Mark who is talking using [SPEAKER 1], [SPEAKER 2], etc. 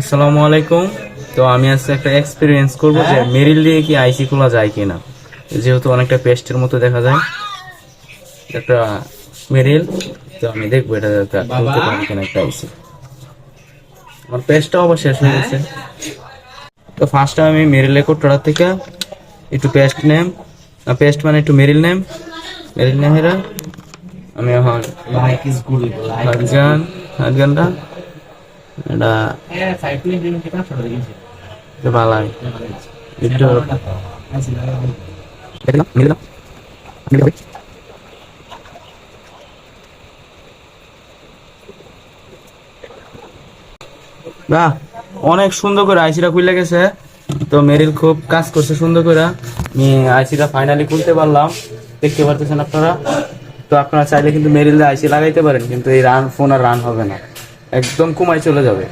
[SPEAKER 1] আসসালামু আলাইকুম। তো আমি আজকে একটা এক্সপেরিয়েন্স করব যে মেরিল দিয়ে কি আইসি খোলা যায় কিনা, যেহেতু অনেকটা পেস্টের মতো দেখা যায় একটা মেরিল। তো আমি দেখবো এটা খুলতে পারি কিনা একটা আইসি। আমার পেস্টটা অবশ্য শেষ হয়ে গেছে। তো ফার্স্টে আমি মেরিলের কোটটা থেকে একটু পেস্ট নেম, পেস্ট মানে একটু মেরিল নেম, মেরিল নেম হেরা আমি এখন হাতগান হাতগানটা এটা বালাই একটু মিলে বাহ, অনেক সুন্দর করে আইসিটা খুলে গেছে। তো মেরিল খুব কাজ করছে সুন্দর করে। আমি আইসিটা ফাইনালি খুলতে পারলাম, দেখতে পারতেছেন আপনারা। তো আপনারা চাইলে কিন্তু মেরিল দিয়ে আইসি লাগাইতে পারেন, কিন্তু এই রান ফোন আর রান হবে না, একদম কমায় চলে যাবে।